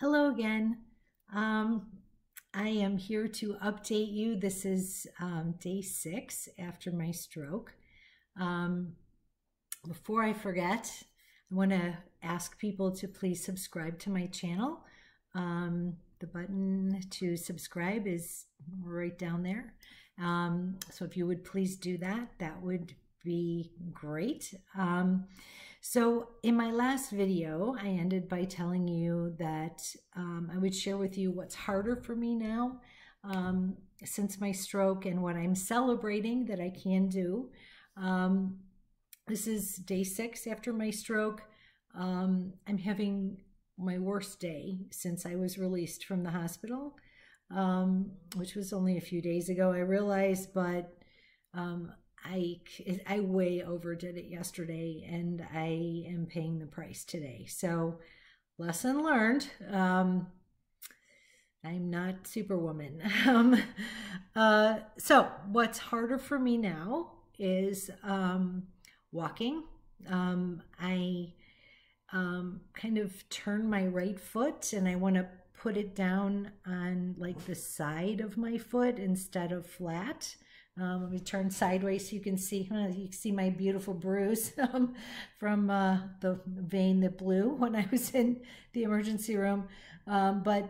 Hello again. Um, I am here to update you. This is day 6 after my stroke. Um, Before I forget, I want to ask people to please subscribe to my channel. The button to subscribe is right down there. So if you would please do that, that would be great. So in my last video, I ended by telling you that I would share with you what's harder for me now since my stroke and what I'm celebrating that I can do. This is day 6 after my stroke. I'm having my worst day since I was released from the hospital, which was only a few days ago, I realized, but I way overdid it yesterday, and I am paying the price today. So, lesson learned. I'm not Superwoman. So, what's harder for me now is walking. I kind of turn my right foot, and I want to put it down on like the side of my foot instead of flat. Let me turn sideways so you can see my beautiful bruise from the vein that blew when I was in the emergency room. But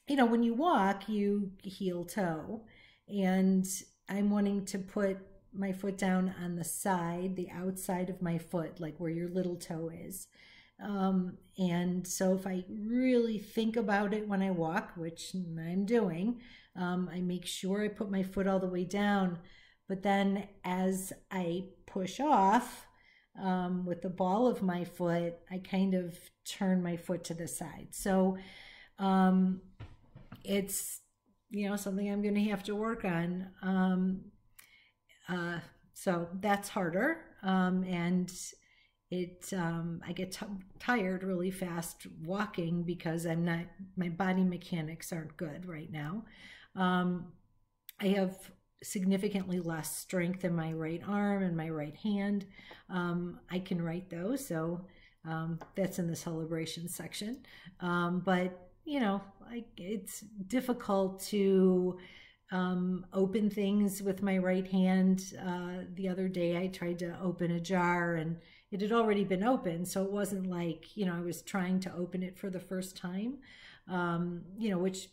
you know, when you walk, you heel toe, and I'm wanting to put my foot down on the side, the outside of my foot, like where your little toe is. And so if I really think about it when I walk, which I'm doing, I make sure I put my foot all the way down, but then as I push off with the ball of my foot, I kind of turn my foot to the side. So it's, you know, something I'm going to have to work on. So that's harder, and I get tired really fast walking because my body mechanics aren't good right now. I have significantly less strength in my right arm and my right hand. I can write those, so that's in the celebration section. But you know, it's difficult to open things with my right hand. The other day I tried to open a jar, and it had already been opened, so it wasn't like, you know, I was trying to open it for the first time, you know, which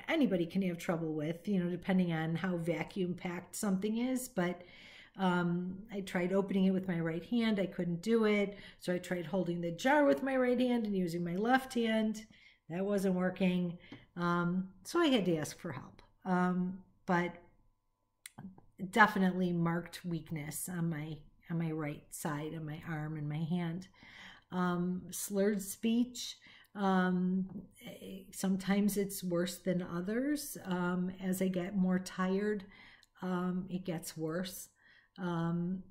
anybody can have trouble with, you know, depending on how vacuum packed something is. But I tried opening it with my right hand. I couldn't do it. So I tried holding the jar with my right hand and using my left hand. That wasn't working. So I had to ask for help. But definitely marked weakness on my right side of my arm and my hand. Slurred speech. Sometimes it's worse than others. As I get more tired, it gets worse. And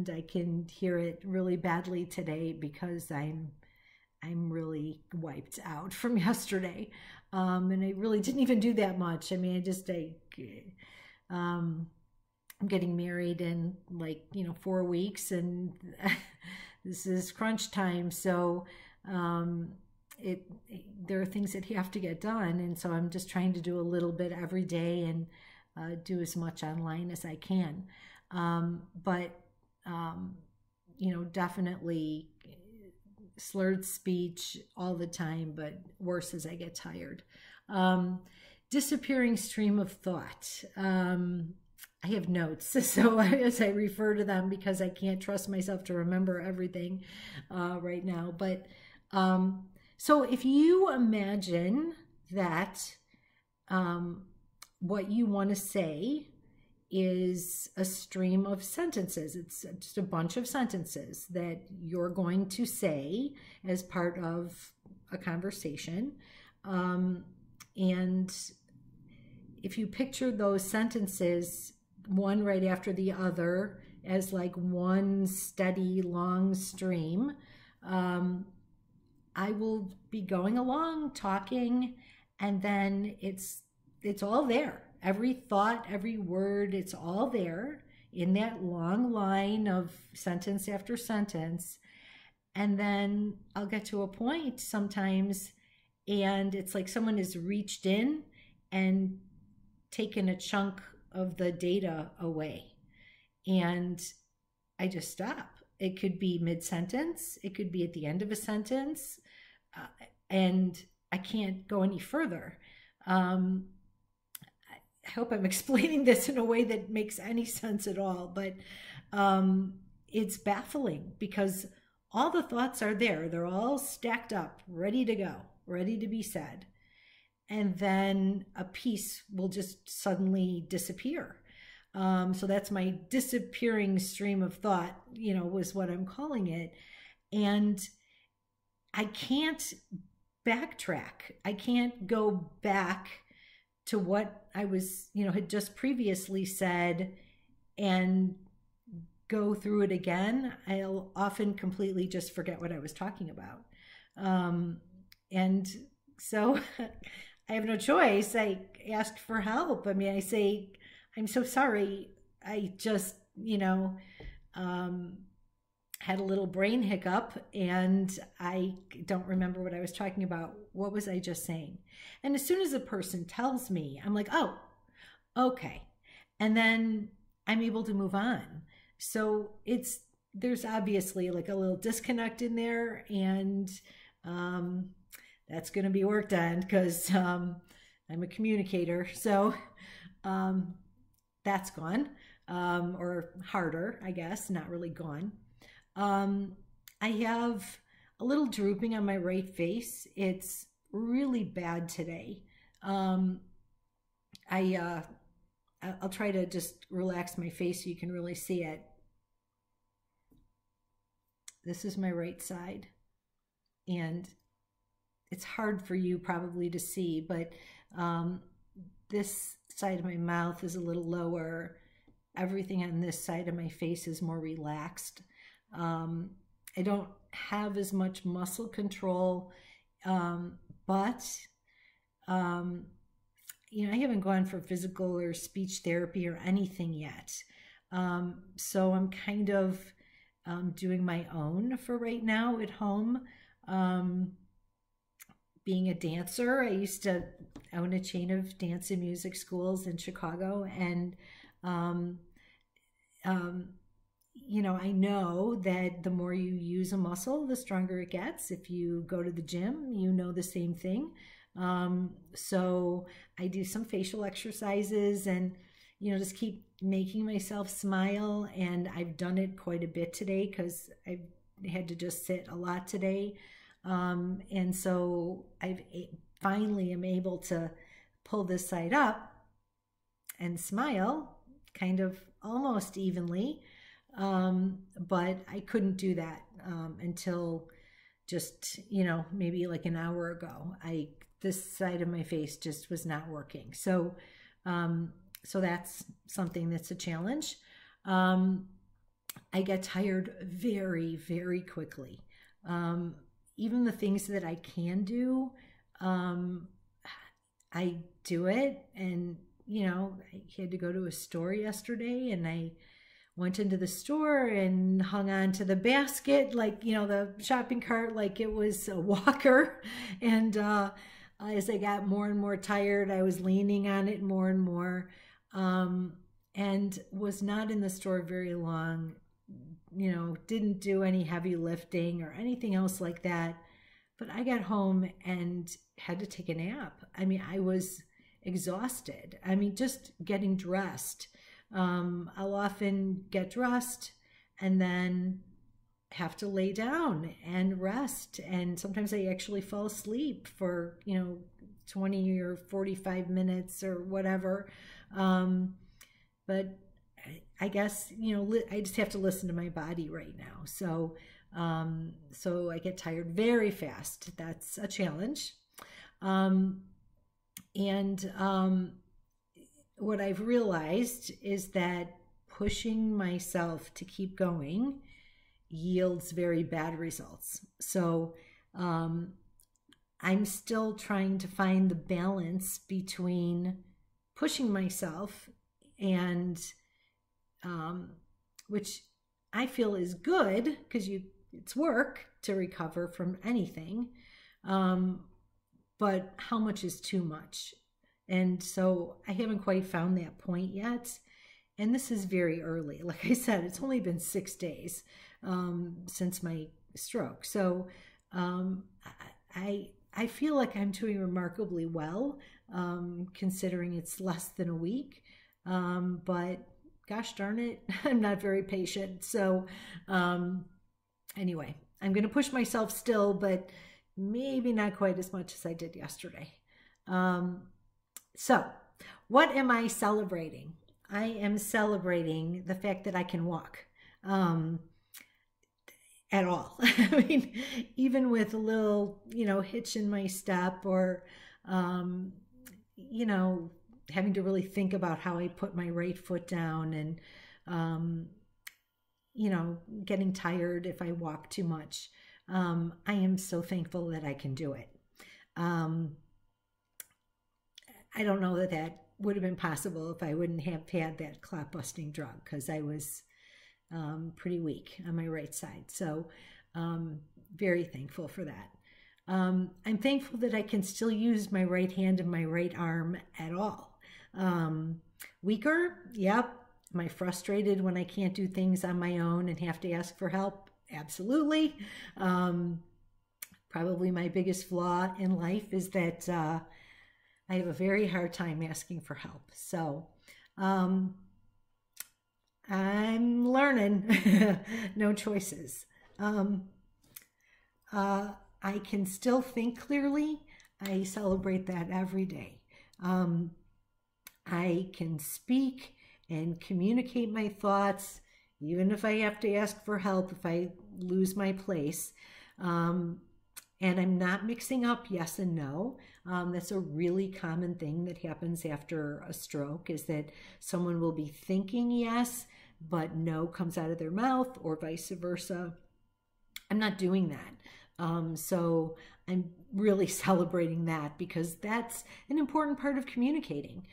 I can hear it really badly today because I'm really wiped out from yesterday. And I really didn't even do that much. I mean, I'm getting married in, like, you know, 4 weeks, and this is crunch time. So, there are things that have to get done, and so I'm just trying to do a little bit every day and do as much online as I can. But you know, definitely slurred speech all the time, but worse as I get tired. Disappearing stream of thought. I have notes, so as I refer to them because I can't trust myself to remember everything right now. But so if you imagine that what you want to say is a stream of sentences, it's just a bunch of sentences that you're going to say as part of a conversation. And if you picture those sentences, one right after the other, as like one steady long stream, I will be going along talking, and then it's all there. Every thought, every word, it's all there in that long line of sentence after sentence. And then I'll get to a point sometimes and it's like someone has reached in and taken a chunk of the data away. And I just stop. It could be mid-sentence, it could be at the end of a sentence, and I can't go any further. I hope I'm explaining this in a way that makes any sense at all, but it's baffling because all the thoughts are there. They're all stacked up, ready to go, ready to be said. And then a piece will just suddenly disappear. So that's my disappearing stream of thought, was what I'm calling it. And I can't backtrack. I can't go back to what I was, had just previously said and go through it again. I'll often completely just forget what I was talking about. And so I have no choice. I asked for help. I mean, I say, I'm so sorry. I just, had a little brain hiccup and I don't remember what I was talking about. What was I just saying? And as soon as a person tells me, I'm like, oh, okay. And then I'm able to move on. So there's obviously like a little disconnect in there, and that's going to be worked on because I'm a communicator. So that's gone, or harder, I guess, not really gone. I have a little drooping on my right face. It's really bad today. I'll try to just relax my face so you can really see it. This is my right side, and it's hard for you probably to see, but this side of my mouth is a little lower. Everything on this side of my face is more relaxed. I don't have as much muscle control, but I haven't gone for physical or speech therapy or anything yet. So I'm kind of doing my own for right now at home. Being a dancer, I used to own a chain of dance and music schools in Chicago, and I know that the more you use a muscle, the stronger it gets. If you go to the gym, you know the same thing. So I do some facial exercises and, just keep making myself smile. And I've done it quite a bit today because I've had to just sit a lot today. And so finally am able to pull this side up and smile kind of almost evenly. But I couldn't do that until just, maybe like an hour ago. This side of my face just was not working. So that's something that's a challenge. I get tired very, very quickly. Even the things that I can do, I do it. And, I had to go to a store yesterday, and I went into the store and hung on to the basket, like, the shopping cart, like it was a walker. And as I got more and more tired, I was leaning on it more and more, and was not in the store very long, didn't do any heavy lifting or anything else like that. But I got home and had to take a nap. I mean, I was exhausted. I mean, just getting dressed. I'll often get dressed and then have to lay down and rest. And sometimes I actually fall asleep for, 20 or 45 minutes or whatever. But I guess, I just have to listen to my body right now. So I get tired very fast. That's a challenge. What I've realized is that pushing myself to keep going yields very bad results. So I'm still trying to find the balance between pushing myself and which I feel is good because it's work to recover from anything. but how much is too much? And so I haven't quite found that point yet. And this is very early. Like I said, it's only been 6 days since my stroke. So I feel like I'm doing remarkably well, considering it's less than a week. But gosh darn it, I'm not very patient. So anyway, I'm going to push myself still, but maybe not quite as much as I did yesterday. So what am I celebrating? I am celebrating the fact that I can walk at all. I mean, even with a little, hitch in my step, or, having to really think about how I put my right foot down, and, getting tired if I walk too much. I am so thankful that I can do it. I don't know that that would have been possible if I wouldn't have had that clot busting drug, because I was pretty weak on my right side. So very thankful for that. I'm thankful that I can still use my right hand and my right arm at all. Weaker, yep. Am I frustrated when I can't do things on my own and have to ask for help? Absolutely. Probably my biggest flaw in life is that I have a very hard time asking for help. So I'm learning. No choices. I can still think clearly. I celebrate that every day. I can speak and communicate my thoughts, even if I have to ask for help if I lose my place. And I'm not mixing up yes and no. That's a really common thing that happens after a stroke, is that someone will be thinking yes, but no comes out of their mouth, or vice versa. I'm not doing that. So I'm really celebrating that, because that's an important part of communicating,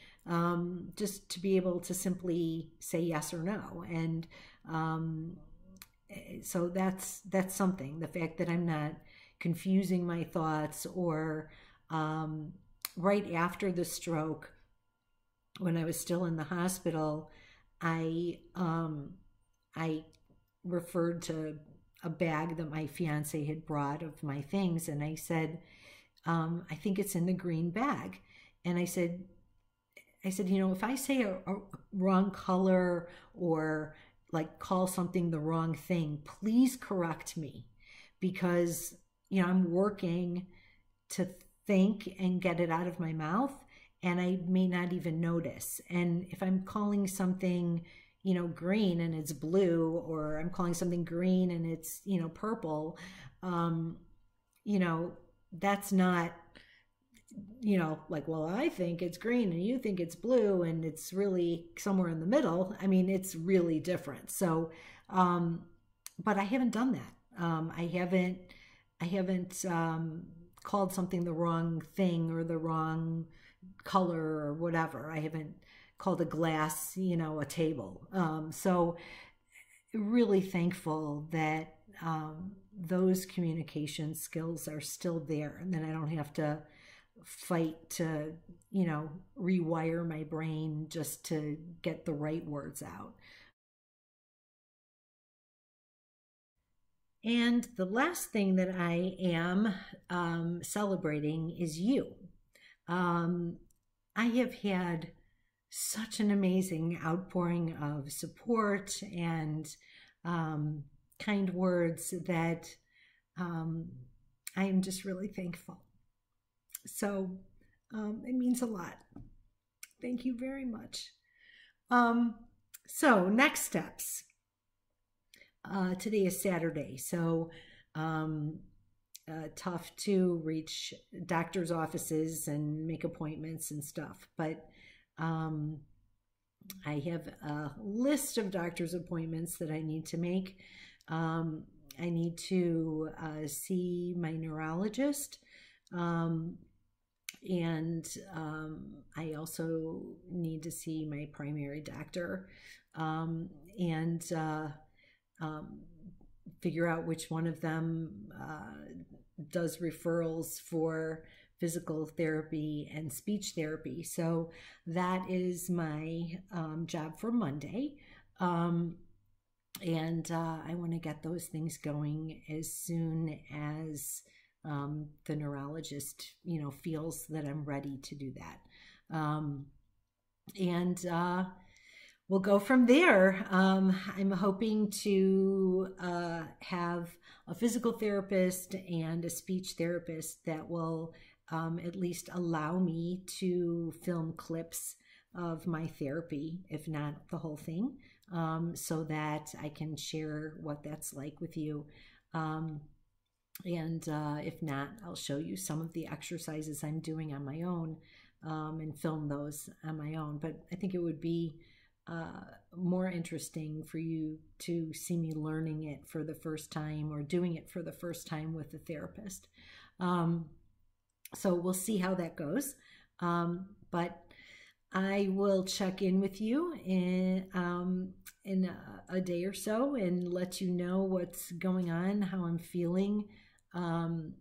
just to be able to simply say yes or no. And so that's something, the fact that I'm not confusing my thoughts, or right after the stroke, when I was still in the hospital, I referred to a bag that my fiance had brought of my things, and I said, I think it's in the green bag. And I said, if I say a wrong color, or like call something the wrong thing, please correct me, because I'm working to think and get it out of my mouth, and I may not even notice. And if I'm calling something, green and it's blue, or I'm calling something green and it's, purple, that's not, like, well, I think it's green and you think it's blue, and it's really somewhere in the middle. I mean, it's really different. So, but I haven't done that. I haven't called something the wrong thing, or the wrong color, or whatever. I haven't called a glass, a table. So really thankful that those communication skills are still there, and that I don't have to fight to, rewire my brain just to get the right words out. And the last thing that I am celebrating is you. I have had such an amazing outpouring of support and kind words that I am just really thankful. So it means a lot. Thank you very much. So next steps. Today is Saturday, so tough to reach doctor's offices and make appointments and stuff. But I have a list of doctor's appointments that I need to make. I need to see my neurologist, and I also need to see my primary doctor, and figure out which one of them does referrals for physical therapy and speech therapy. So that is my job for Monday. And I want to get those things going as soon as the neurologist, feels that I'm ready to do that. And we'll go from there. I'm hoping to have a physical therapist and a speech therapist that will at least allow me to film clips of my therapy, if not the whole thing, so that I can share what that's like with you. And if not, I'll show you some of the exercises I'm doing on my own and film those on my own. But I think it would be more interesting for you to see me learning it for the first time or doing it for the first time with a therapist. So we'll see how that goes. But I will check in with you in a day or so and let you know what's going on, how I'm feeling. I'm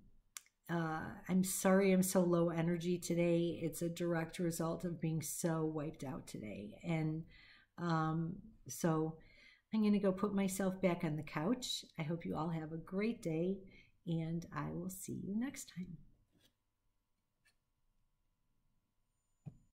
sorry I'm so low energy today. It's a direct result of being so wiped out today. And so I'm going to go put myself back on the couch. I hope you all have a great day, and I will see you next time.